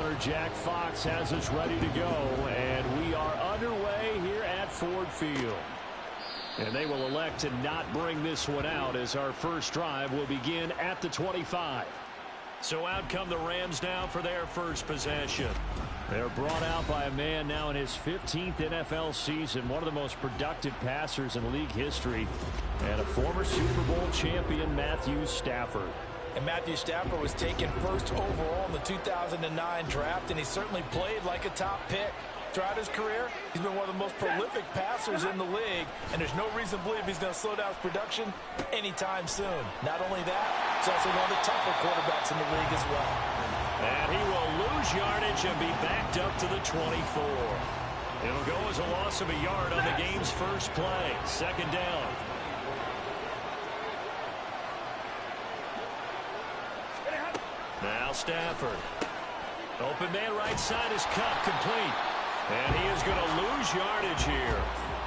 punter Jack Fox has us ready to go, and we are underway here at Ford Field. And they will elect to not bring this one out as our first drive will begin at the 25. So out come the Rams now for their first possession. They're brought out by a man now in his 15th NFL season, one of the most productive passers in league history, and a former Super Bowl champion, Matthew Stafford. And Matthew Stafford was taken first overall in the 2009 draft, and he certainly played like a top pick. Throughout his career, he's been one of the most prolific passers in the league, and there's no reason to believe he's going to slow down his production anytime soon. Not only that, he's also one of the tougher quarterbacks in the league as well. And he will lose yardage and be backed up to the 24. It'll go as a loss of a yard on the game's first play. Second down. Now Stafford. Open man right side is cut complete. And he is going to lose yardage here.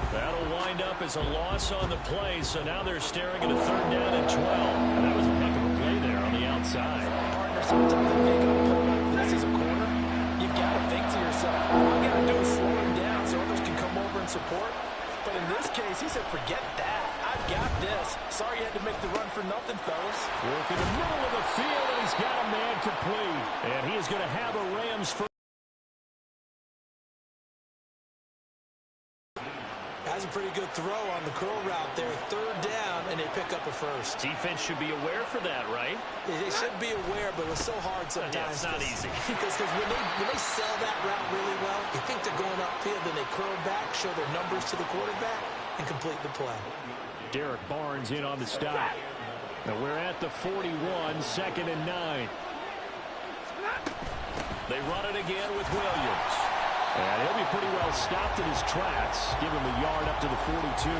That'll wind up as a loss on the play, so now they're staring at a third down and 12. And that was a heck of a play there on the outside. Partner, sometimes they make a play like this as a corner. You've got to think to yourself, all you got to do is slow him down so others can come over and support. But in this case, he said, forget that. I've got this. Sorry you had to make the run for nothing, fellas. Work in the middle of the field, and he's got a man complete. And he is going to have a Rams first. Has a pretty good throw on the curl route there. Third down, and they pick up a first. Defense should be aware for that, right? They should be aware, but it's so hard sometimes. Yeah, it's not easy. Because when they sell that route really well, you think they're going upfield, then they curl back, show their numbers to the quarterback, and complete the play. Derek Barnes in on the stop. And we're at the 41, second and 9. They run it again with Williams. And he'll be pretty well stopped in his tracks. Give him a yard up to the 42.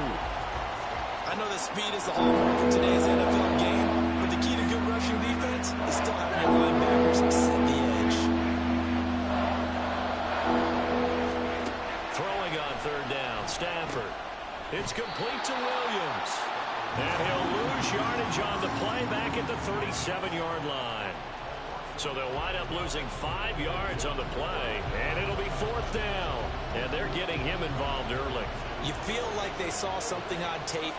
I know that speed is the hallmark of today's NFL game, but the key to good rushing defense is still having your linebackers set the edge. Throwing on third down, Stafford. It's complete to Williams. And he'll lose yardage on the play back at the 37-yard line. So they'll wind up losing 5 yards on the play, and it'll be fourth down. And they're getting him involved early. You feel like they saw something on tape,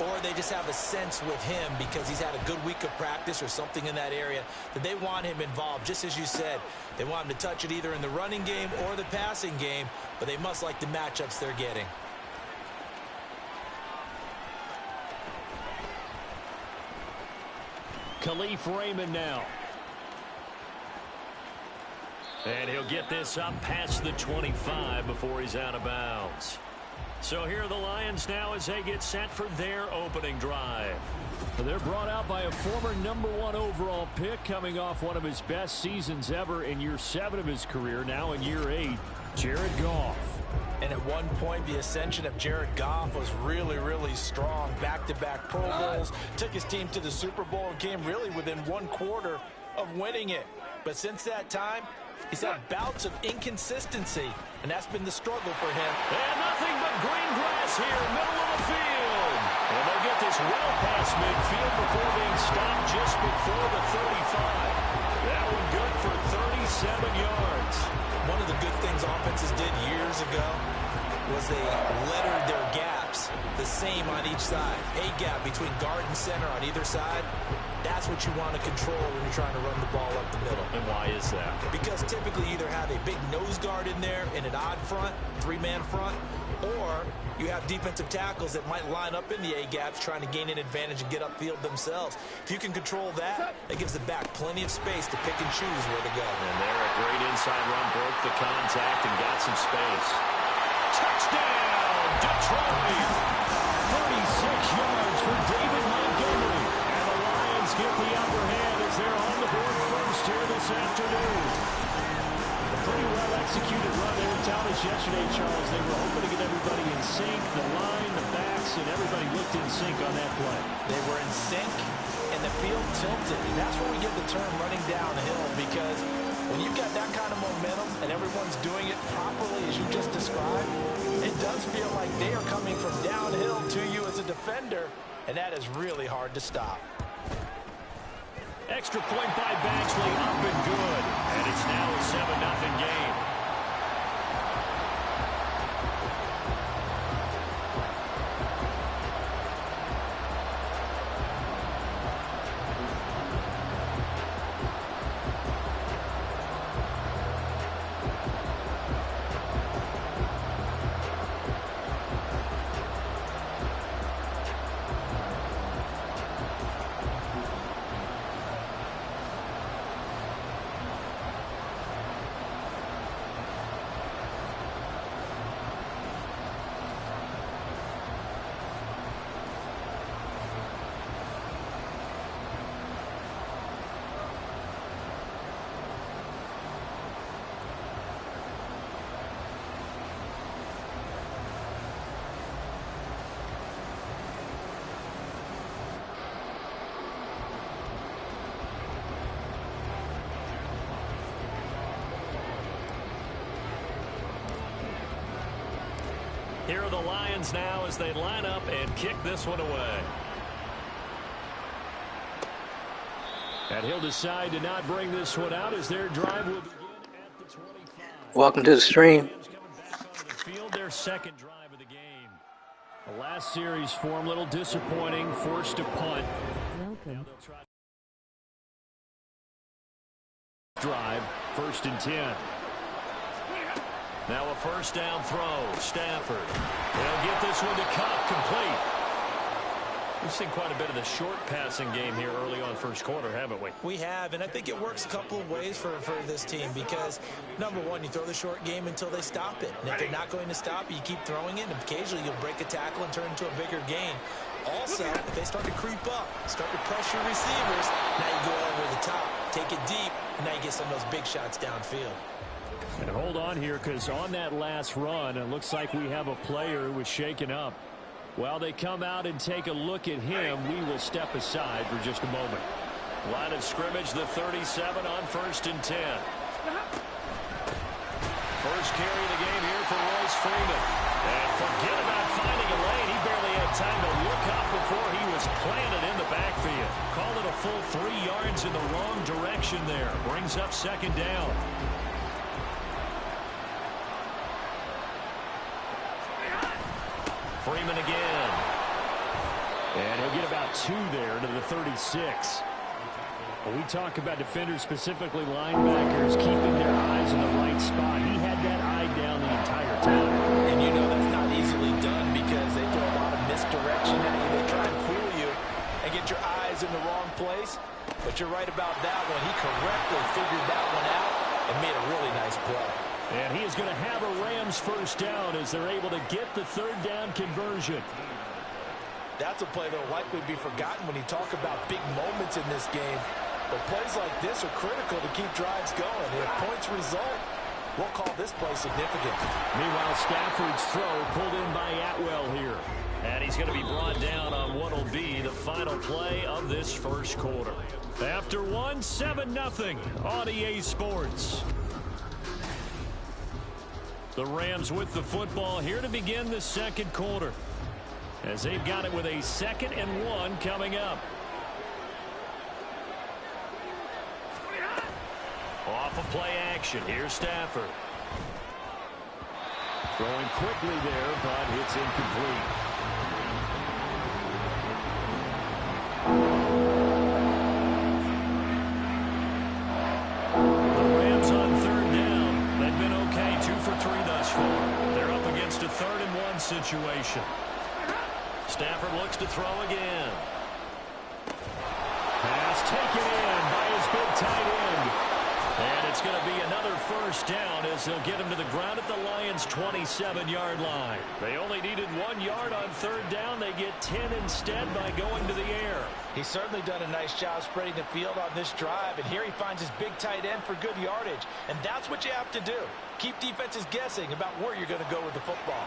or they just have a sense with him because he's had a good week of practice or something in that area that they want him involved. Just as you said, they want him to touch it either in the running game or the passing game, but they must like the matchups they're getting. Khalif Raymond now. And he'll get this up past the 25 before he's out of bounds. So here are the Lions now as they get set for their opening drive. They're brought out by a former #1 overall pick coming off one of his best seasons ever in year 7 of his career, now in year 8, Jared Goff. And at one point, the ascension of Jared Goff was really, really strong. Back-to-back Pro Bowls, took his team to the Super Bowl and came really within 1 quarter of winning it. But since that time, he's had bouts of inconsistency, and that's been the struggle for him. And nothing but green grass here, middle of the field. And they'll get this well past midfield before being stopped just before the 35. That one good for 37 yards. One of the good things offenses did years ago was they lettered their gaps the same on each side. A gap between guard and center on either side. That's what you want to control when you're trying to run the ball up the middle. And why is that? Because typically you either have a big nose guard in there in an odd front, 3-man front, or you have defensive tackles that might line up in the A-gaps trying to gain an advantage and get upfield themselves. If you can control that, that gives the back plenty of space to pick and choose where to go. And there, a great inside run, broke the contact and got some space. Touchdown, Detroit! 36 yards for David Montgomery. And the Lions get the upper hand as they're on the board first here this afternoon. A pretty well-executed run. They were telling us yesterday, Charles, they were hoping to get everybody in sync, the line, the backs, and everybody looked in sync on that play. They were in sync, and the field tilted. And that's where we get the term running downhill, because when you've got that kind of momentum and everyone's doing it properly as you just described, it does feel like they are coming from downhill to you as a defender, and that is really hard to stop. Extra point by Baxley, up and good. And it's now a 7-0 game. Here are the Lions now as they line up and kick this one away. And he'll decide to not bring this one out as their drive will begin at the 25. Welcome to the stream. Their second drive of the game. The last series form a little disappointing, forced to punt. Welcome. Drive, 1st and 10. Now a first down throw. Stafford. He'll get this one to Cup, complete. We've seen quite a bit of the short passing game here early on first quarter, haven't we? We have, and I think it works a couple of ways for this team because, number one, you throw the short game until they stop it. And if they're not going to stop it, you keep throwing it, and occasionally you'll break a tackle and turn into a bigger gain. Also, if they start to creep up, start to pressure receivers, now you go over the top, take it deep, and now you get some of those big shots downfield. And hold on here, because on that last run, it looks like we have a player who was shaken up. While they come out and take a look at him, we will step aside for just a moment. Line of scrimmage, the 37 on 1st and 10. First carry of the game here for Royce Freeman. And forget about finding a lane. He barely had time to look up before he was planted in the backfield. Call it a full 3 yards in the wrong direction there. Brings up 2nd down. Freeman again. And he'll get about 2 there to the 36. When we talk about defenders, specifically linebackers, keeping their eyes in the right spot. He had that eye down the entire time. And you know that's not easily done because they throw a lot of misdirection at you. They try and fool you and get your eyes in the wrong place. But you're right about that one. He correctly figured that one out and made a really nice play. And he is going to have a Rams first down as they're able to get the 3rd down conversion. That's a play that will likely be forgotten when you talk about big moments in this game. But plays like this are critical to keep drives going. If points result, we'll call this play significant. Meanwhile, Stafford's throw pulled in by Atwell here. And he's going to be brought down on what will be the final play of this first quarter. After 7-0 on EA Sports. The Rams with the football here to begin the second quarter, as they've got it with a 2nd and 1 coming up. Off of play action. Here's Stafford. Throwing quickly there, but it's incomplete. The Rams on 3rd down. They've been okay, 2 for 3 thus far. They're up against a 3rd and 1 situation. Stafford looks to throw again. Pass taken in by his big tight end. And it's going to be another first down as they'll get him to the ground at the Lions' 27-yard line. They only needed 1 yard on 3rd down. They get 10 instead by going to the air. He's certainly done a nice job spreading the field on this drive, and here he finds his big tight end for good yardage. And that's what you have to do. Keep defenses guessing about where you're going to go with the football.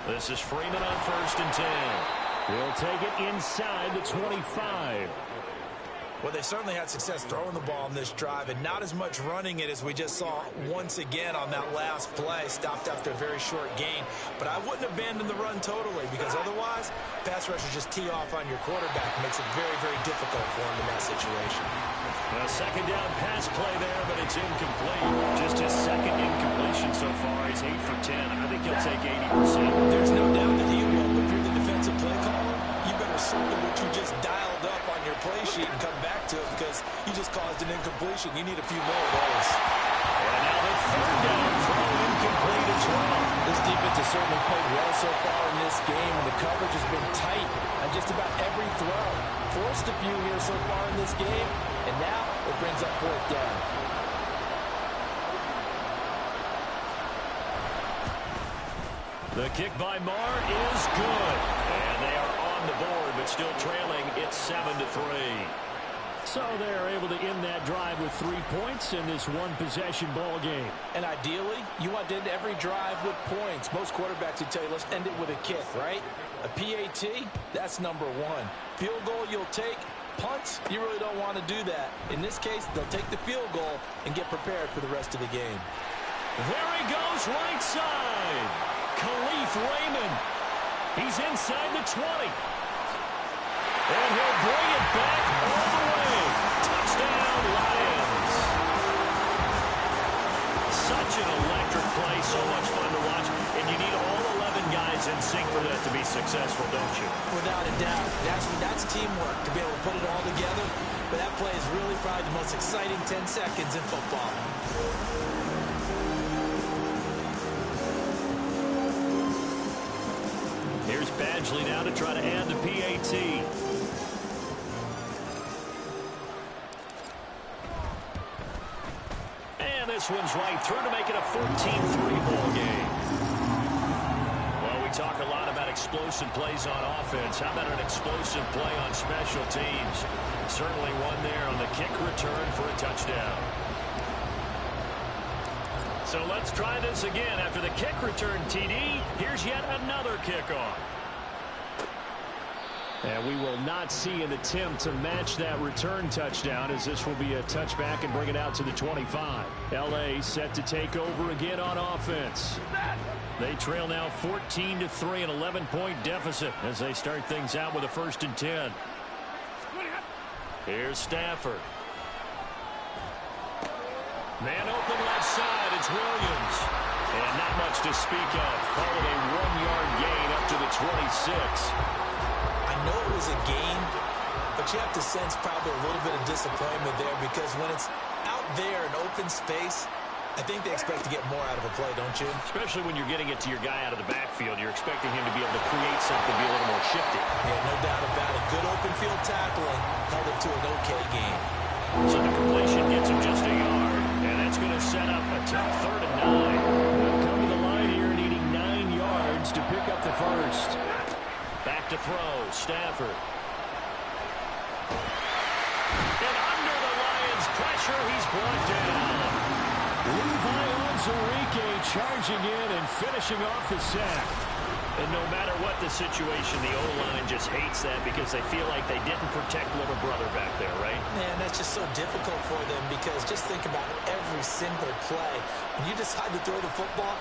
This is Freeman on 1st and 10. He'll take it inside the 25. Well, they certainly had success throwing the ball on this drive and not as much running it as we just saw once again on that last play. Stopped after a very short gain. But I wouldn't abandon the run totally because otherwise, pass rushers just tee off on your quarterback. It makes it very, very difficult for him in that situation. A second down pass play there, but it's incomplete. Just his second incompletion so far. He's 8 for 10. I think he'll take 80%. There's no doubt that he will. If you're the defensive play caller, you better circle what you just dialed up on your play sheet and come back to it because you just caused an incompletion. You need a few more of those. And now the third down throw incomplete as well. This defense has certainly played well so far in this game, and the coverage has been tight on just about every throw. Forced a few here so far in this game, and now it brings up fourth down. The kick by Marr is good. And they are on the board, but still trailing. It's 7-3. So they are able to end that drive with 3 points in this one-possession ball game. And ideally, you want to end every drive with points. Most quarterbacks would tell you, let's end it with a kick, right? A PAT, that's number one. Field goal you'll take. Punts, you really don't want to do that. In this case, they'll take the field goal and get prepared for the rest of the game. There he goes, right side. Khalif Raymond. He's inside the 20. And he'll bring it back all the way. Touchdown, Lions. Such an electric play, so much fun to watch. And you need all 11 guys in sync for that to be successful, don't you? Without a doubt. That's teamwork to be able to put it all together. But that play is really probably the most exciting 10 seconds in football. Here's Badgley now to try to add the PAT. And this one's right through to make it a 14-3 ball game. Well, we talk a lot about explosive plays on offense. How about an explosive play on special teams? Certainly one there on the kick return for a touchdown. So let's try this again. After the kick return TD, here's yet another kickoff. And we will not see an attempt to match that return touchdown, as this will be a touchback and bring it out to the 25. L.A. set to take over again on offense. They trail now 14-3, an 11-point deficit as they start things out with a 1st and 10. Here's Stafford. Man open left side, it's Williams. And not much to speak of. Call it a 1-yard gain up to the 26. I know it was a gain, but you have to sense probably a little bit of disappointment there because when it's out there in open space, I think they expect to get more out of a play, don't you? Especially when you're getting it to your guy out of the backfield. You're expecting him to be able to create something, be a little more shifty. Yeah, no doubt about it. Good open field tackling held it to an okay gain. So the completion gets him just a yard. And that's going to set up a tough 3rd and 9. They'll come to the line here needing 9 yards to pick up the first. Back to throw, Stafford. And under the Lions' pressure, he's brought down. Levi Onwuzurike charging in and finishing off the sack. And no matter what the situation, the O-line just hates that because they feel like they didn't protect little brother back there, right? Man, that's just so difficult for them because just think about every single play. When you decide to throw the football,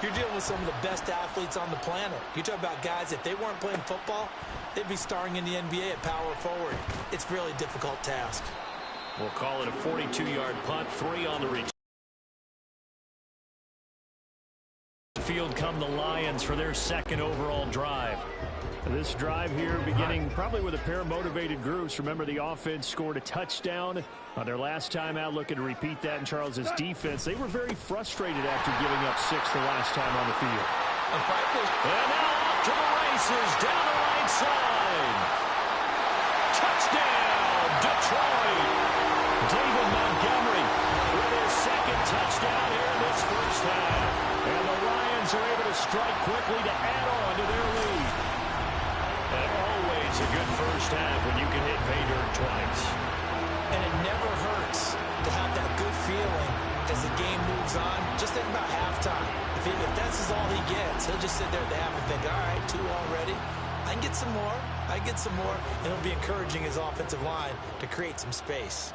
you're dealing with some of the best athletes on the planet. You talk about guys, if they weren't playing football, they'd be starring in the NBA at power forward. It's a really difficult task. We'll call it a 42-yard punt, 3 on the return. Field come the Lions for their 2nd overall drive. This drive here beginning probably with a pair of motivated groups. Remember, the offense scored a touchdown on their last time out. Looking to repeat that in Charles's defense. They were very frustrated after giving up 6 the last time on the field. And now off to the races down the right side. Touchdown, Detroit. David Montgomery with his 2nd touchdown here in this first half. And the Lions are able to strike quickly to add on to their lead. And always a good first half when you can hit pay dirt twice. And it never hurts to have that good feeling as the game moves on. Just think about halftime. If that's all he gets, he'll just sit there at the half and think, all right, 2 already. I can get some more. I I get some more, and it'll be encouraging his offensive line to create some space.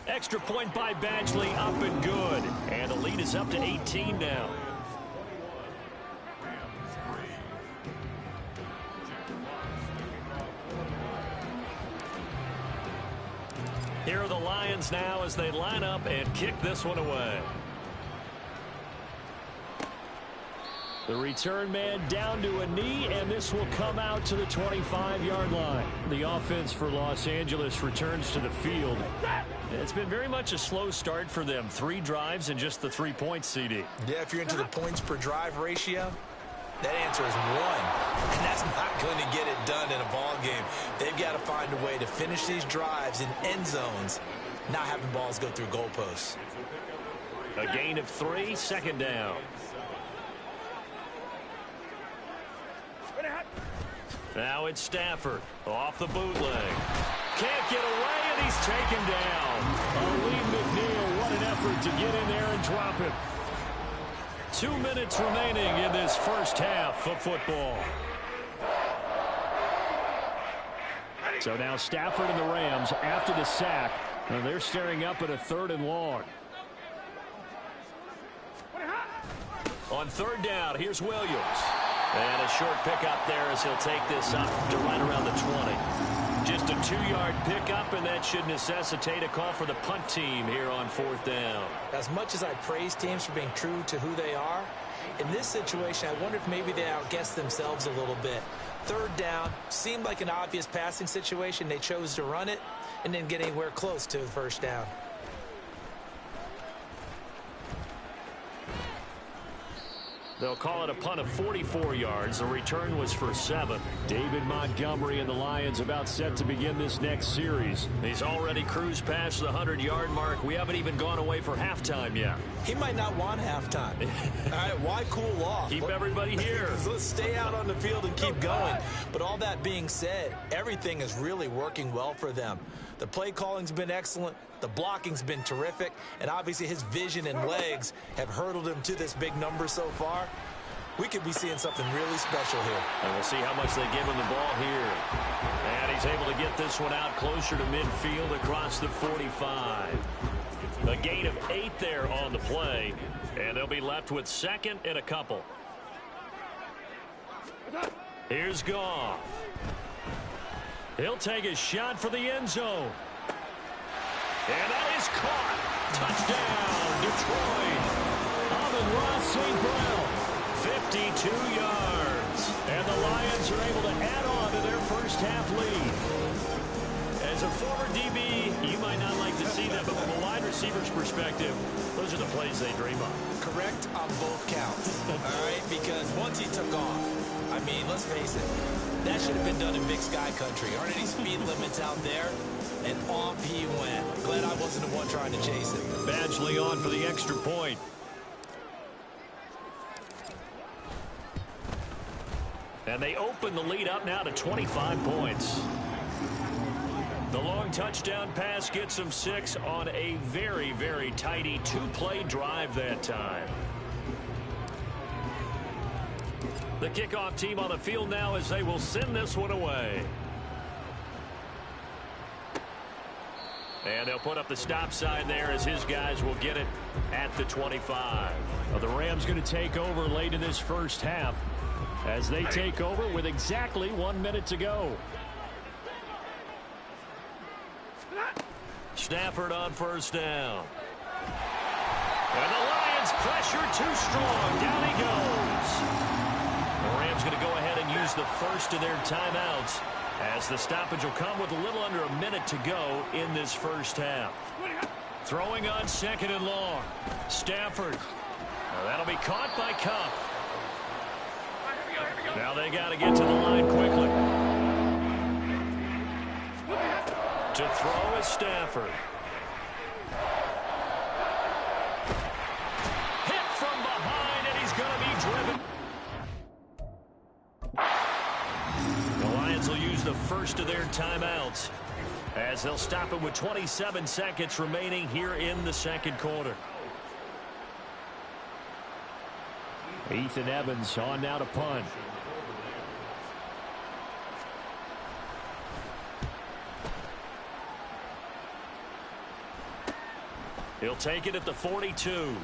Extra point by Badgley, up and good. And the lead is up to 18 now. Here are the Lions now as they line up and kick this one away. The return man down to a knee, and this will come out to the 25-yard line. The offense for Los Angeles returns to the field. It's been very much a slow start for them. 3 drives and just the 3 points, CD. Yeah, if you're into the points per drive ratio, that answer is 1. And that's not going to get it done in a ball game. They've got to find a way to finish these drives in end zones, not having balls go through goalposts. A gain of 3, second down. Now it's Stafford off the bootleg. Can't get away, and he's taken down. Lee McNeil, what an effort to get in there and drop him. 2 minutes remaining in this first half of football. So now Stafford and the Rams, after the sack, they're staring up at a 3rd and long. On 3rd down, here's Williams. And a short pickup there as he'll take this up to right around the 20. Just a 2-yard pickup, and that should necessitate a call for the punt team here on 4th down. As much as I praise teams for being true to who they are, in this situation, I wonder if maybe they outguessed themselves a little bit. 3rd down seemed like an obvious passing situation. They chose to run it and didn't get anywhere close to the 1st down. They'll call it a punt of 44 yards. The return was for 7. David Montgomery and the Lions about set to begin this next series. He's already cruised past the 100-yard mark. We haven't even gone away for halftime yet. He might not want halftime. All right, why cool off? Keep everybody here. Let's stay out on the field and keep going. But all that being said, everything is really working well for them. The play calling's been excellent. The blocking's been terrific. And obviously his vision and legs have hurdled him to this big number so far. We could be seeing something really special here. And we'll see how much they give him the ball here. And he's able to get this one out closer to midfield across the 45. A gain of 8 there on the play. And they'll be left with 2nd and a couple. Here's Goff. He'll take a shot for the end zone. And that is caught. Touchdown, Detroit. Amon-Ra St. Brown, 52 yards. And the Lions are able to add on to their first half lead. As a former DB, you might not like to see that, but from a wide receiver's perspective, those are the plays they dream of. Correct on both counts. All right, because once he took off, I mean, let's face it, that should have been done in Big Sky Country. Aren't any speed limits out there? And off he went. Glad I wasn't the one trying to chase it. Badgley on for the extra point. And they open the lead up now to 25 points. The long touchdown pass gets them 6 on a very, very tidy 2-play drive that time. The kickoff team on the field now as they will send this one away. And they'll put up the stop sign there as his guys will get it at the 25. Well, the Rams going to take over late in this first half as they take over with exactly 1 minute to go. Stafford on 1st down. And the Lions pressure too strong. Down he goes. The Rams going to go ahead and use the first of their timeouts as the stoppage will come with a little under a minute to go in this first half. Throwing on 2nd and long. Stafford. Well, that'll be caught by Cup. Now they got to get to the line quickly. To throw is Stafford. Hit from behind, and he's going to be driven. The Lions will use the first of their timeouts as they'll stop it with 27 seconds remaining here in the second quarter. Ethan Evans on now to punt. He'll take it at the 42.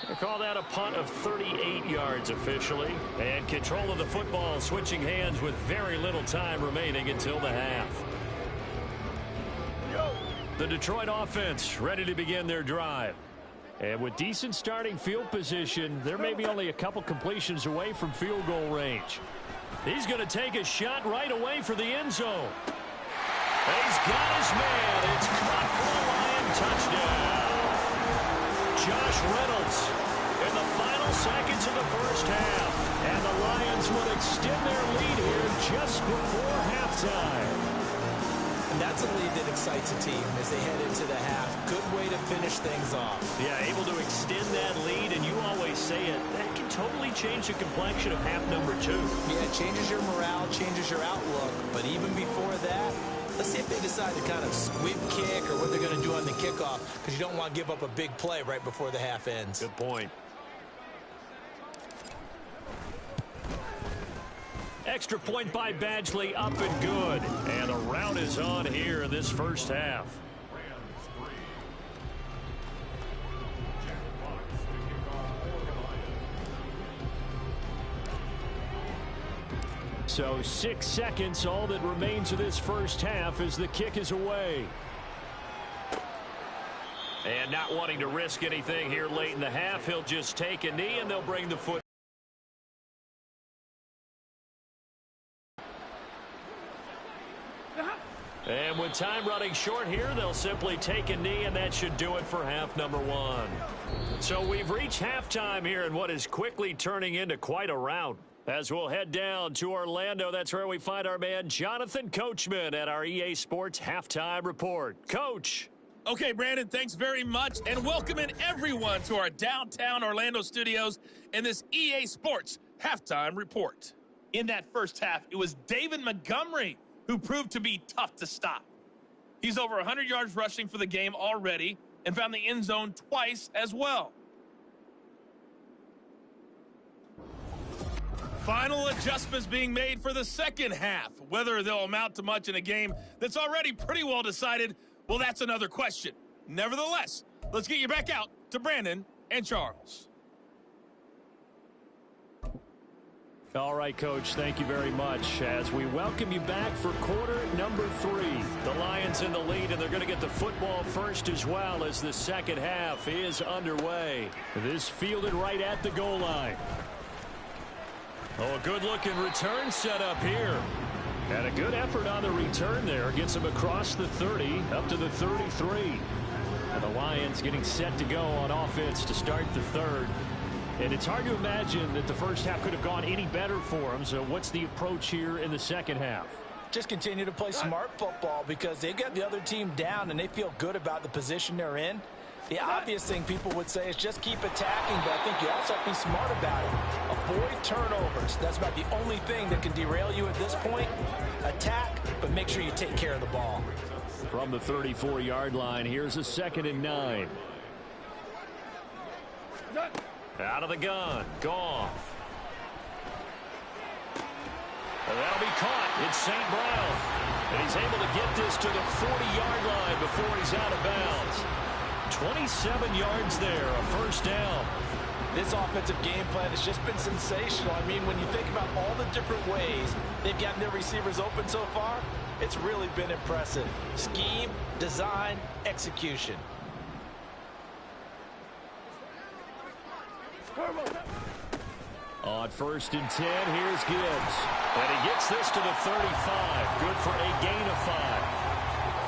They call that a punt of 38 yards officially. And control of the football switching hands with very little time remaining until the half. The Detroit offense ready to begin their drive. And with decent starting field position, they're maybe only a couple completions away from field goal range. He's going to take a shot right away for the end zone. He's got his man. It's caught for a Lion touchdown. Josh Reynolds in the final seconds of the first half. And the Lions will extend their lead here just before halftime. And that's a lead that excites a team as they head into the half. Good way to finish things off. Yeah, able to extend that lead, and you always say it, that can totally change the complexion of half number 2. Yeah, it changes your morale, changes your outlook. But even before that, let's see if they decide to kind of squib kick or what they're going to do on the kickoff, because you don't want to give up a big play right before the half ends. Good point. Extra point by Badgley, up and good. And the rout is on here in this first half. So 6 seconds, all that remains of this first half as the kick is away. And not wanting to risk anything here late in the half, he'll just take a knee and they'll bring the foot. And with time running short here, they'll simply take a knee, and that should do it for half number 1. So we've reached halftime here in what is quickly turning into quite a rout. As we'll head down to Orlando, that's where we find our man Jonathan Coachman at our EA Sports Halftime Report. Coach. Okay, Brandon, thanks very much, and welcome in everyone to our downtown Orlando studios in this EA Sports Halftime Report. In that first half, it was David Montgomery who proved to be tough to stop. He's over 100 yards rushing for the game already and found the end zone twice as well. Final adjustments being made for the second half. Whether they'll amount to much in a game that's already pretty well decided, well, that's another question. Nevertheless, let's get you back out to Brandon and Charles. All right, Coach, thank you very much. As we welcome you back for quarter number 3. The Lions in the lead, and they're going to get the football first as well as the second half is underway. This fielded right at the goal line. Oh, a good-looking return set up here. And a good effort on the return there. Gets him across the 30, up to the 33. And the Lions getting set to go on offense to start the third. And it's hard to imagine that the first half could have gone any better for them. So what's the approach here in the second half? Just continue to play smart football because they got the other team down and they feel good about the position they're in. The obvious thing people would say is just keep attacking, but I think you also have to be smart about it. Avoid turnovers. That's about the only thing that can derail you at this point. Attack, but make sure you take care of the ball. From the 34-yard line, here's a 2nd and 9. Out of the gun, Goff. And that'll be caught. It's St. Brown. And he's able to get this to the 40-yard line before he's out of bounds. 27 yards there, a first down. This offensive game plan has just been sensational. I mean, when you think about all the different ways they've gotten their receivers open so far, it's really been impressive. Scheme, design, execution. On 1st and 10, here's Gibbs. And he gets this to the 35. Good for a gain of 5.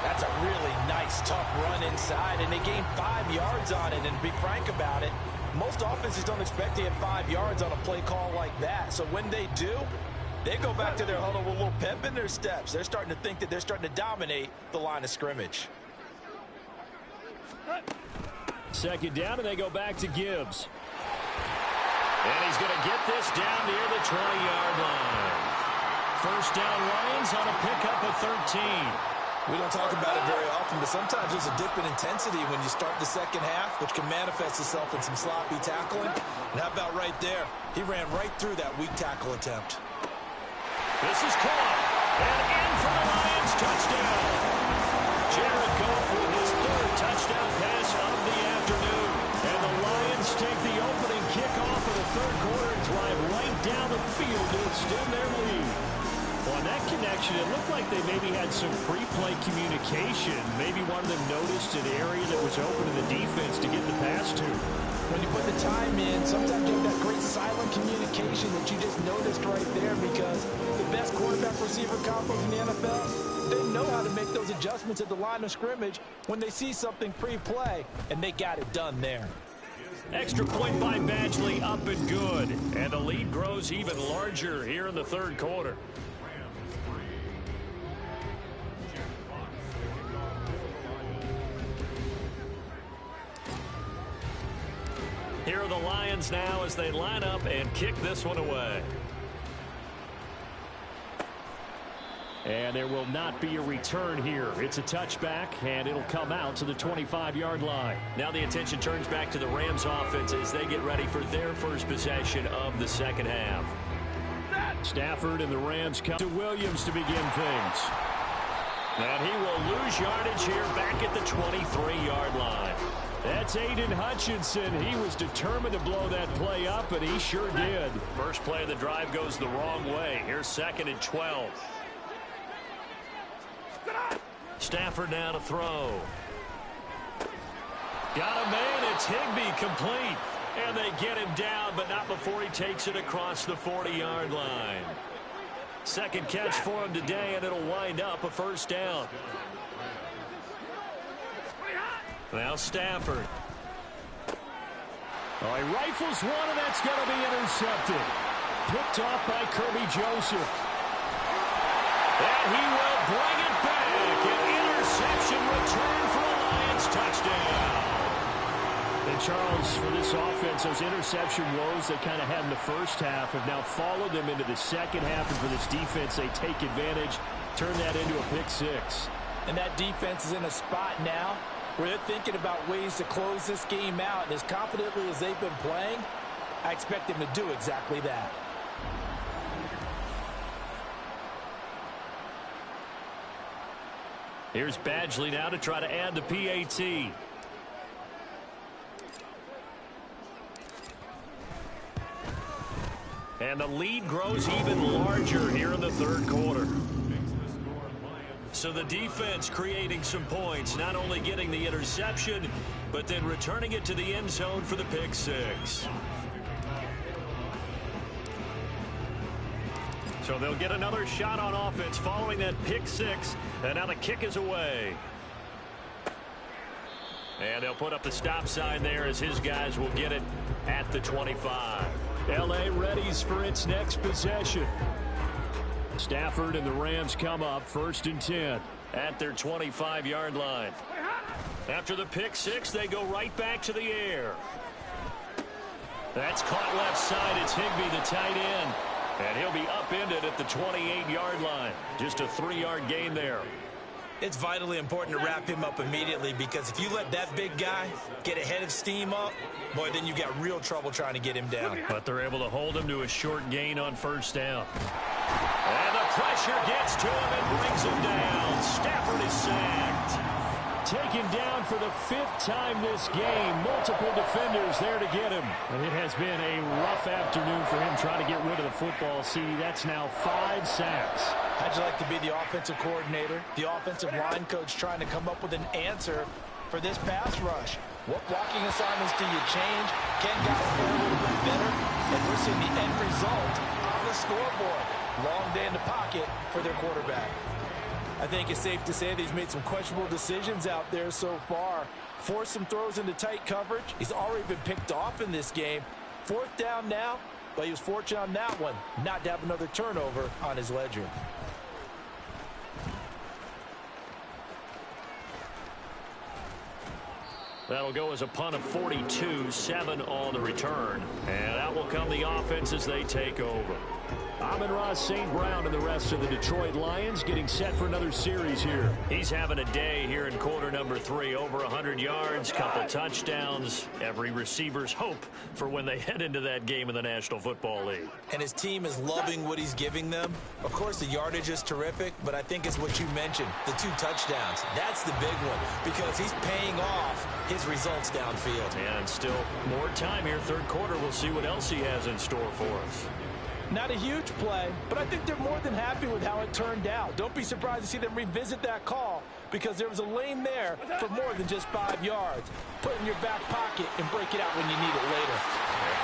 That's a really nice, tough run inside, and they gained 5 yards on it. And to be frank about it, most offenses don't expect to get 5 yards on a play call like that. So when they do, they go back to their huddle with a little pep in their steps. They're starting to think that they're starting to dominate the line of scrimmage. 2nd down, and they go back to Gibbs. And he's going to get this down near the 20-yard line. First down, Lions on a pickup of 13. We don't talk about it very often, but sometimes there's a dip in intensity when you start the second half, which can manifest itself in some sloppy tackling. And how about right there? He ran right through that weak tackle attempt. This is caught. And in for the Lions, touchdown. Jared Goff with his third touchdown pass of the afternoon. And the Lions take the opening kickoff of the third quarter and drive right down the field to extend their lead. On that connection, it looked like they maybe had some pre-play communication. Maybe one of them noticed an area that was open to the defense to get the pass to. When you put the time in, sometimes you have that great silent communication that you just noticed right there, because the best quarterback receiver combos in the NFL, they know how to make those adjustments at the line of scrimmage when they see something pre-play, and they got it done there. Extra point by Badgley, up and good. And the lead grows even larger here in the third quarter. Here are the Lions now as they line up and kick this one away. And there will not be a return here. It's a touchback, and it'll come out to the 25-yard line. Now the attention turns back to the Rams offense as they get ready for their first possession of the second half. Stafford and the Rams come to Williams to begin things. And he will lose yardage here back at the 23-yard line. That's Aiden Hutchinson. He was determined to blow that play up, and he sure did. First play of the drive goes the wrong way. Here's 2nd and 12. Stafford now to throw. Got a man. It's Higbee complete. And they get him down, but not before he takes it across the 40-yard line. Second catch for him today, and it'll wind up a first down. Now Stafford. Oh, he rifles one, and that's going to be intercepted. Picked off by Kirby Joseph. And he will bring it back. An interception return for a Lions touchdown. And Charles, for this offense, those interception woes they kind of had in the first half have now followed them into the second half. And for this defense, they take advantage, turn that into a pick six. And that defense is in a spot now where they're thinking about ways to close this game out. And as confidently as they've been playing, I expect them to do exactly that. Here's Badgley now to try to add the PAT. And the lead grows even larger here in the third quarter. So the defense creating some points, not only getting the interception, but then returning it to the end zone for the pick six. So they'll get another shot on offense following that pick six, and now the kick is away. And they'll put up the stop sign there as his guys will get it at the 25. L.A. readies for its next possession. Stafford and the Rams come up 1st and 10 at their 25-yard line. After the pick six, they go right back to the air. That's caught left side. It's Higbee, the tight end. And he'll be upended at the 28-yard line. Just a 3-yard gain there. It's vitally important to wrap him up immediately, because if you let that big guy get ahead of steam up, boy, then you got real trouble trying to get him down. But they're able to hold him to a short gain on first down. And the pressure gets to him and brings him down. Stafford is sacked. Taken down for the 5th time this game. Multiple defenders there to get him. And it has been a rough afternoon for him trying to get rid of the football. See, that's now 5 sacks. How'd you like to be the offensive coordinator, the offensive line coach, trying to come up with an answer for this pass rush? What blocking assignments do you change? Can guys play a little bit better? And we're seeing the end result on the scoreboard. Long day in the pocket for their quarterback. I think it's safe to say that he's made some questionable decisions out there so far. Forced some throws into tight coverage. He's already been picked off in this game. 4th down now, but he was fortunate on that one not to have another turnover on his ledger. That'll go as a punt of 42, 7 on the return. And out will come the offense as they take over. Amon-Ra St. Brown and the rest of the Detroit Lions getting set for another series here. He's having a day here in quarter number 3. Over 100 yards, couple touchdowns. Every receiver's hope for when they head into that game in the National Football League. And his team is loving what he's giving them. Of course, the yardage is terrific, but I think it's what you mentioned, the 2 touchdowns. That's the big one because he's paying off his results downfield. And still more time here. Third quarter, we'll see what else he has in store for us. Not a huge play, but I think they're more than happy with how it turned out. Don't be surprised to see them revisit that call because there was a lane there for more than just 5 yards. Put it in your back pocket and break it out when you need it later.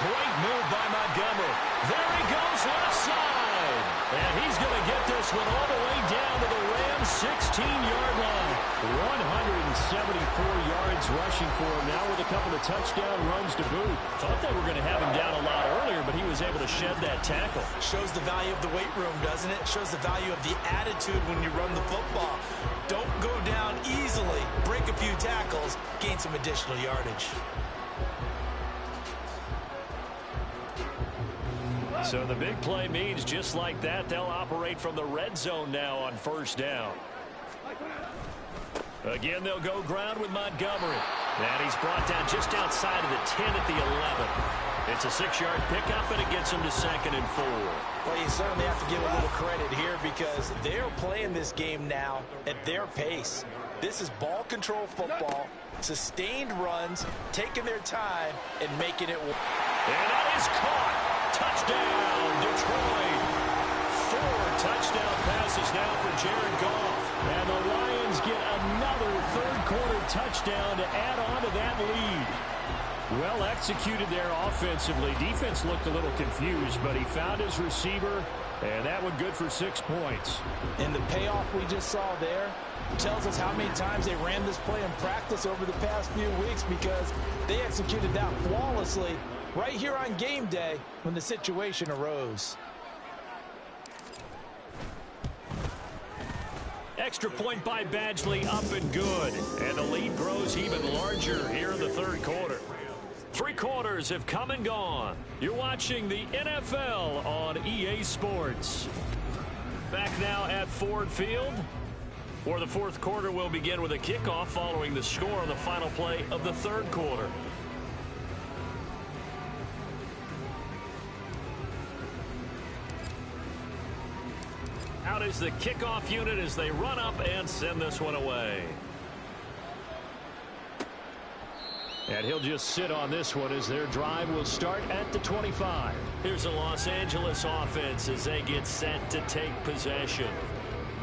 Great move by Montgomery. There he goes left side. And he's going to get this one all the way down to the Rams' 16-yard line. 174 yards rushing for him now with a couple of touchdown runs to boot. Thought they were going to have him down a lot earlier, but he was able to shed that tackle. Shows the value of the weight room, doesn't it? Shows the value of the attitude when you run the football. Don't go down easily. Break a few tackles. Gain some additional yardage. So the big play means just like that, they'll operate from the red zone now on first down. Again, they'll go ground with Montgomery. And he's brought down just outside of the 10 at the 11. It's a 6-yard pickup, and it gets him to 2nd and 4. Well, you certainly have to give a little credit here because they're playing this game now at their pace. This is ball control football, sustained runs, taking their time, and making it work. And that is caught. Touchdown, Detroit. 4 touchdown passes now for Jared Goff. And the Lions get another third-quarter touchdown to add on to that lead. Well executed there offensively. Defense looked a little confused, but he found his receiver, and that one good for 6 points. And the payoff we just saw there tells us how many times they ran this play in practice over the past few weeks because they executed that flawlessly right here on game day when the situation arose. Extra point by Badgley, up and good. And the lead grows even larger here in the third quarter. 3 quarters have come and gone. You're watching the NFL on EA Sports. Back now at Ford Field, where the fourth quarter will begin with a kickoff following the score on the final play of the third quarter. Out is the kickoff unit as they run up and send this one away. And he'll just sit on this one as their drive will start at the 25. Here's the Los Angeles offense as they get set to take possession.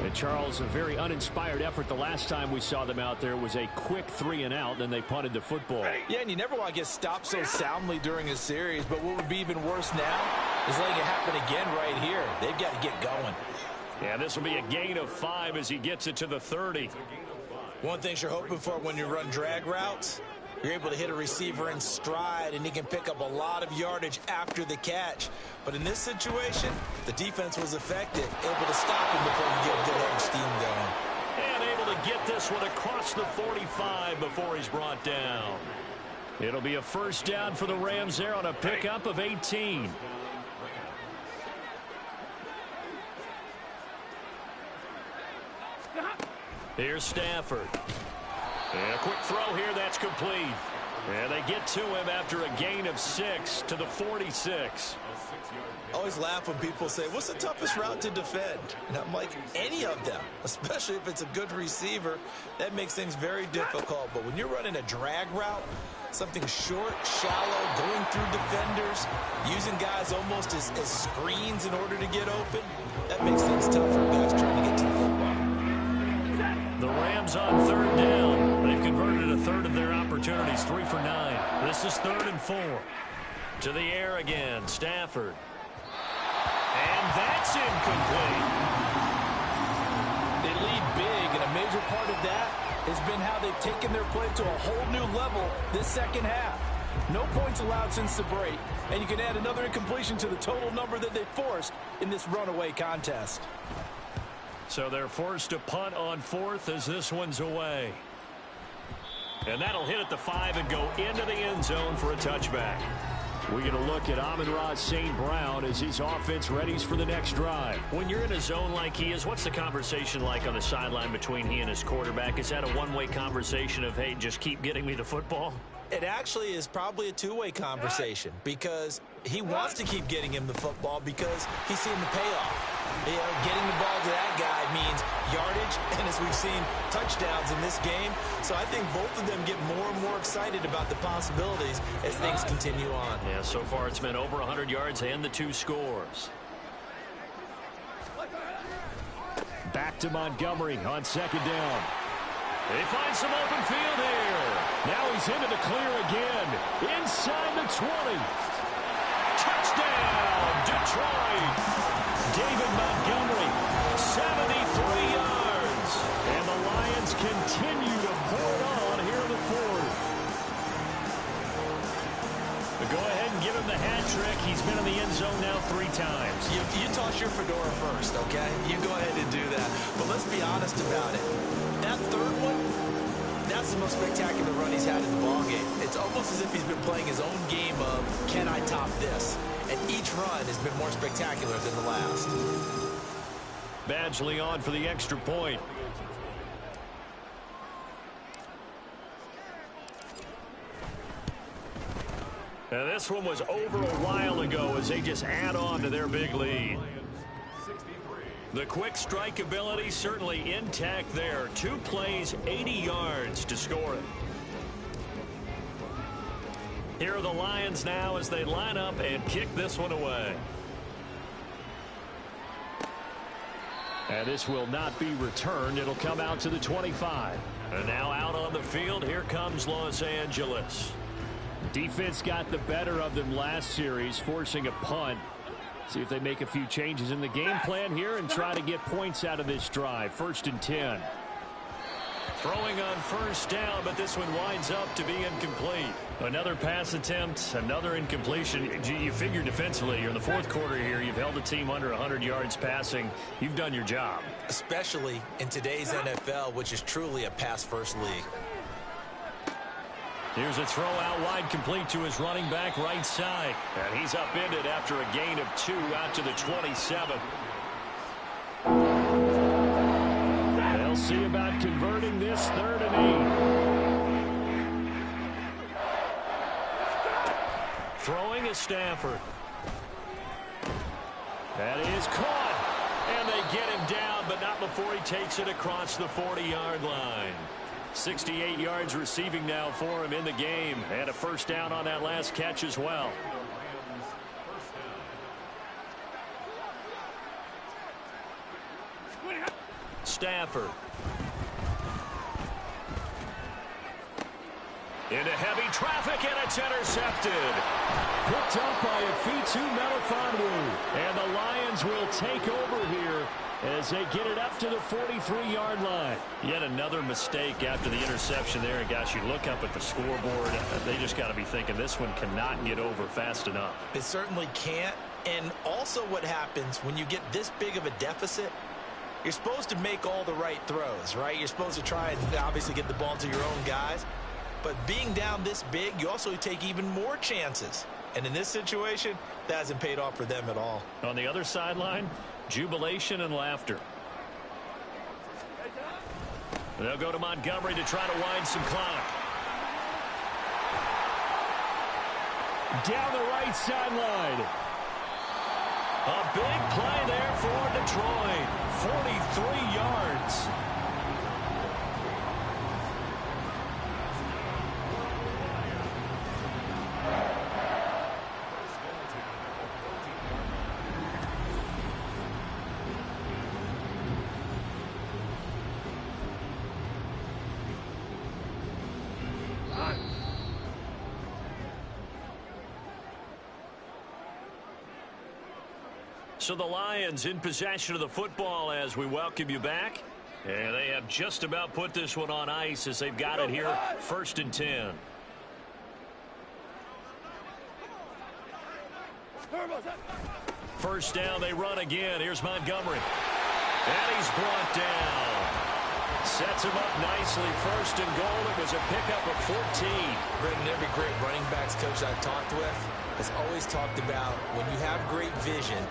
And Charles, a very uninspired effort. The last time we saw them out there was a quick 3-and-out, then they punted the football. Yeah, and you never want to get stopped so soundly during a series, but what would be even worse now is letting it happen again right here. They've got to get going. Yeah, this will be a gain of 5 as he gets it to the 30. One thing you're hoping for when you run drag routes, you're able to hit a receiver in stride, and he can pick up a lot of yardage after the catch. But in this situation, the defense was effective, able to stop him before he get a good head of steam going. And able to get this one across the 45 before he's brought down. It'll be a first down for the Rams there on a pickup of 18. Here's Stafford. And a quick throw here, that's complete. And they get to him after a gain of 6 to the 46. I always laugh when people say, what's the toughest route to defend? And I'm like, any of them, especially if it's a good receiver. That makes things very difficult. But when you're running a drag route, something short, shallow, going through defenders, using guys almost as screens in order to get open, that makes things tough for guys trying to get to the football. The Rams on third down. They've converted a third of their opportunities, 3 for 9. This is 3rd and 4. To the air again, Stafford. And that's incomplete. They lead big, and a major part of that has been how they've taken their play to a whole new level this second half. No points allowed since the break, and you can add another incompletion to the total number that they forced in this runaway contest. So they're forced to punt on 4th as this one's away. And that'll hit at the 5 and go into the end zone for a touchback. We're going to look at Amon-Ra St. Brown as his offense readies for the next drive. When you're in a zone like he is, what's the conversation like on the sideline between he and his quarterback? Is that a one-way conversation of, hey, just keep getting me the football? It actually is probably a two-way conversation because he wants to keep getting him the football because he's seeing the payoff. You know, getting the ball to that guy means yardage, and as we've seen, touchdowns in this game. So I think both of them get more and more excited about the possibilities as things continue on. Yeah, so far it's been over 100 yards and the 2 scores. Back to Montgomery on 2nd down. They find some open field here. Now he's into the clear again. Inside the 20. Touchdown, Detroit. David Montgomery, 73 yards. And the Lions continue to pour it on here in the 4th. But go ahead and give him the hat trick. He's been in the end zone now 3 times. You toss your fedora first, okay? You go ahead and do that. But let's be honest about it. That 3rd one, that's the most spectacular run he's had in the ballgame. It's almost as if he's been playing his own game of, can I top this? And each run has been more spectacular than the last. Badgley on for the extra point. And this one was over a while ago as they just add on to their big lead. The quick strike ability certainly intact there. 2 plays, 80 yards to score it. Here are the Lions now as they line up and kick this one away. And this will not be returned. It'll come out to the 25. And now out on the field, here comes Los Angeles. Defense got the better of them last series, forcing a punt. See if they make a few changes in the game plan here and try to get points out of this drive. 1st and 10. Throwing on 1st down, but this one winds up to be incomplete. Another pass attempt, another incompletion. You figure defensively, you're in the 4th quarter here. You've held a team under 100 yards passing. You've done your job. Especially in today's NFL, which is truly a pass-first league. Here's a throw out wide, complete to his running back right side. And he's upended after a gain of 2 out to the 27. They'll see about converting this 3rd and 8. Throwing is Stafford. That is caught. And they get him down, but not before he takes it across the 40-yard line. 68 yards receiving now for him in the game. And a 1st down on that last catch as well. Stafford. Into heavy traffic, and it's intercepted. Picked up by Afitu Melifonwu. And the Lions will take over here as they get it up to the 43-yard line. Yet another mistake after the interception there. And gosh, you look up at the scoreboard, they just got to be thinking this one cannot get over fast enough. It certainly can't. And also what happens when you get this big of a deficit, you're supposed to make all the right throws, right? You're supposed to try and obviously get the ball to your own guys. But being down this big, you also take even more chances. And in this situation, that hasn't paid off for them at all. On the other sideline, jubilation and laughter. They'll go to Montgomery to try to wind some clock. Down the right sideline. A big play there for Detroit. 43 yards. So the Lions in possession of the football as we welcome you back. And they have just about put this one on ice as they've got it here, 1st and 10. First down, they run again. Here's Montgomery. And he's brought down. Sets him up nicely. First and goal. It was a pickup of 14. Brendan, every great running backs coach I've talked with has always talked about when you have great vision,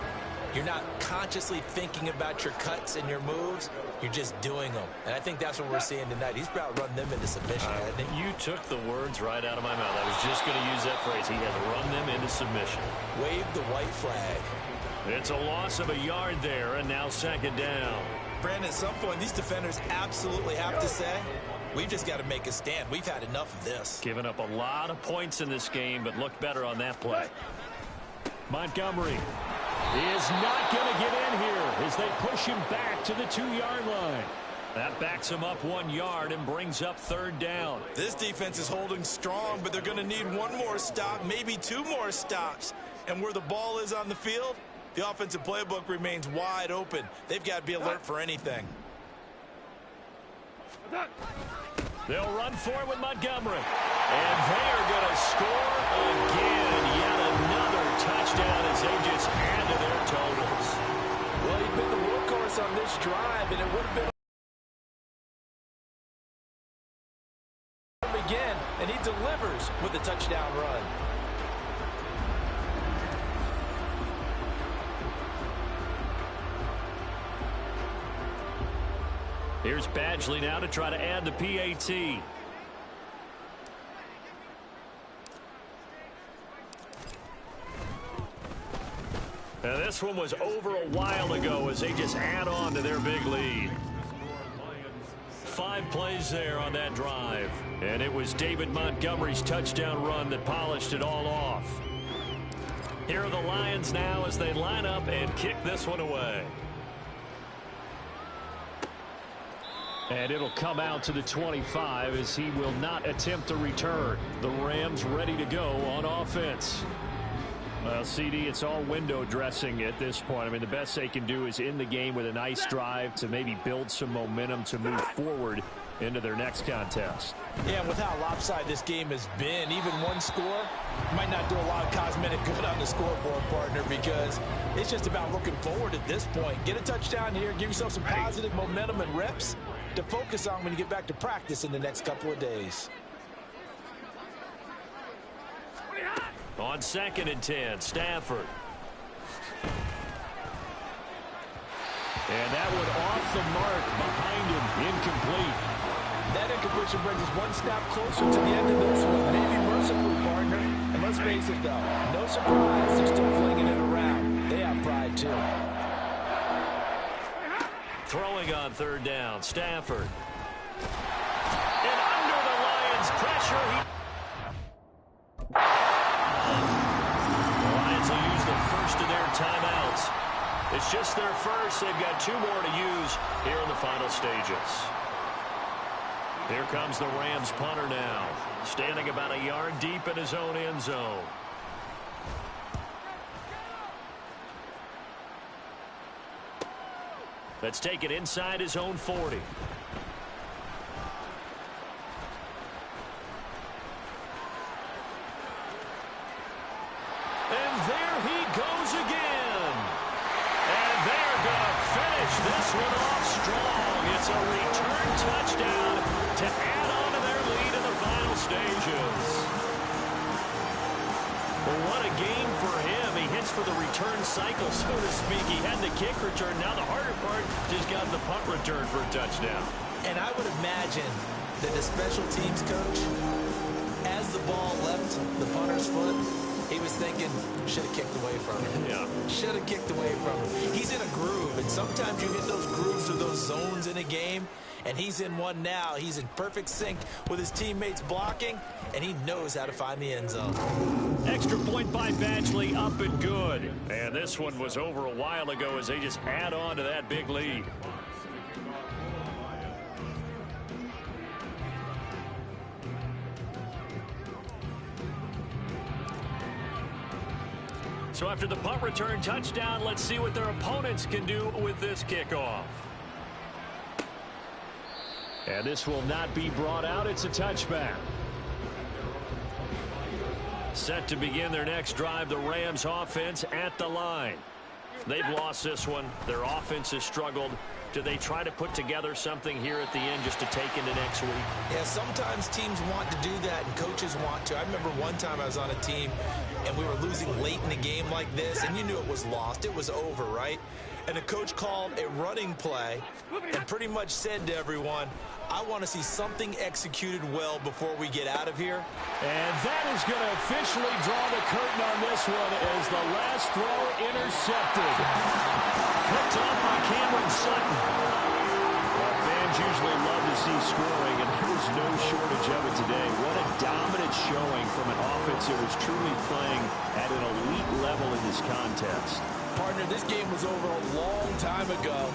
you're not consciously thinking about your cuts and your moves. You're just doing them. And I think that's what we're seeing tonight. He's about running them into submission. You took the words right out of my mouth. I was just going to use that phrase. He has run them into submission. Wave the white flag. It's a loss of a yard there, and now second down. Brandon, at some point, these defenders absolutely have to say, we've just got to make a stand. We've had enough of this. Given up a lot of points in this game, but looked better on that play. Montgomery is not going to get in here as they push him back to the 2-yard line. That backs him up 1 yard and brings up third down. This defense is holding strong, but they're going to need one more stop, maybe 2 more stops. And where the ball is on the field, the offensive playbook remains wide open. They've got to be alert for anything. They'll run for it with Montgomery. And they are going to score again. Yet another touchdown as they just add to their totals. Well, he's been the workhorse on this drive, and it would have been again, and he delivers with a touchdown run. Here's Badgley now to try to add the PAT. Now this one was over a while ago as they just add on to their big lead. 5 plays there on that drive. And it was David Montgomery's touchdown run that polished it all off. Here are the Lions now as they line up and kick this one away. And it'll come out to the 25 as he will not attempt to return. The Rams ready to go on offense. Well, CD, it's all window dressing at this point. I mean, the best they can do is in the game with a nice drive to maybe build some momentum to move forward into their next contest. Yeah, and with how lopsided this game has been, even one score might not do a lot of cosmetic good on the scoreboard, partner, because it's just about looking forward at this point. Get a touchdown here, give yourself some positive momentum and reps to focus on when you get back to practice in the next couple of days. On 2nd and 10, Stafford. And that one off the mark behind him, incomplete. That incompletion brings us one snap closer to the end of this one. Maybe mercifully, partner. And let's face it, though, no surprise, they're still flinging it around. They have pride, too. Throwing on 3rd down, Stafford. And under the Lions' pressure, the Lions will use the first of their timeouts. It's just their first. They've got 2 more to use here in the final stages. Here comes the Rams punter now, standing about a yard deep in his own end zone. Let's take it inside his own 40. And there he goes again. And they're going to finish this one off strong. It's a return touchdown to add on to their lead in the final stages. Well, what a game for him. He hits for the return cycle, so to speak. He had the kick return. Now the harder part, just got the punt return for a touchdown. And I would imagine that the special teams coach, as the ball left the punter's foot, he was thinking, should have kicked away from him. Yeah. Should have kicked away from him. He's in a groove, and sometimes you hit those grooves or those zones in a game, and he's in one now. He's in perfect sync with his teammates blocking, and he knows how to find the end zone. Extra point by Badgley, up and good. And this one was over a while ago as they just add on to that big lead. So after the punt return touchdown, let's see what their opponents can do with this kickoff. And this will not be brought out. It's a touchback. Set to begin their next drive, the Rams offense at the line. They've lost this one. Their offense has struggled. Do they try to put together something here at the end just to take into next week? Yeah, sometimes teams want to do that and coaches want to. I remember one time I was on a team and we were losing late in the game like this, and you knew it was lost. It was over, right? And the coach called a running play and pretty much said to everyone, I want to see something executed well before we get out of here. And that is going to officially draw the curtain on this one as the last throw intercepted. Picked off by Cameron Sutton. Well, fans usually love to see scoring, and there was no shortage of it today. What a dominant showing from an offense that was truly playing at an elite level in this contest. Partner, this game was over a long time ago.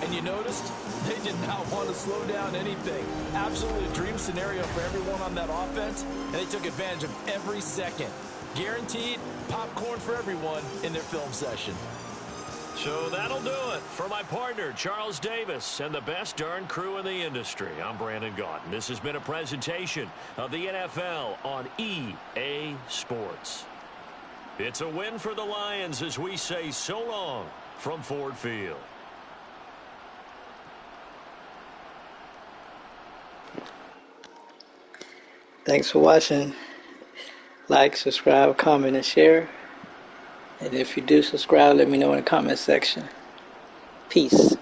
And you noticed they did not want to slow down anything. Absolutely a dream scenario for everyone on that offense, and they took advantage of every second. Guaranteed popcorn for everyone in their film session. So that'll do it for my partner, Charles Davis, and the best darn crew in the industry. I'm Brandon Gaudin. This has been a presentation of the NFL on EA Sports. It's a win for the Lions as we say so long from Ford Field. Thanks for watching. Like, subscribe, comment, and share. And if you do subscribe, let me know in the comment section. Peace.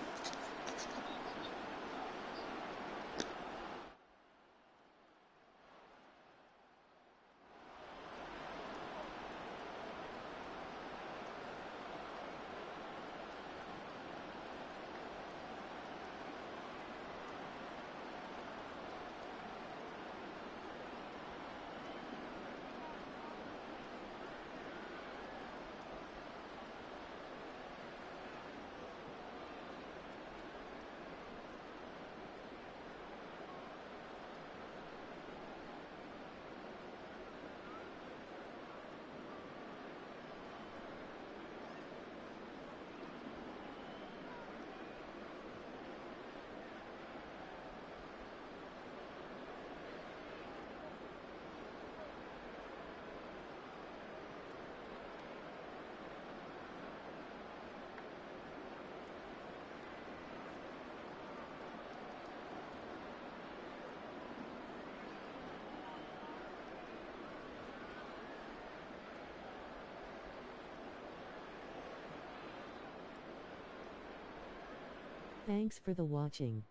Thanks for the watching.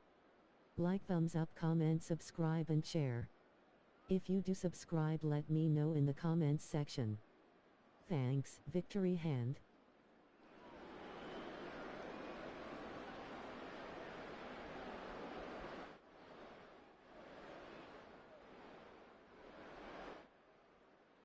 Like, thumbs up, comment, subscribe and share. If you do subscribe, let me know in the comments section. Thanks. Victory hand.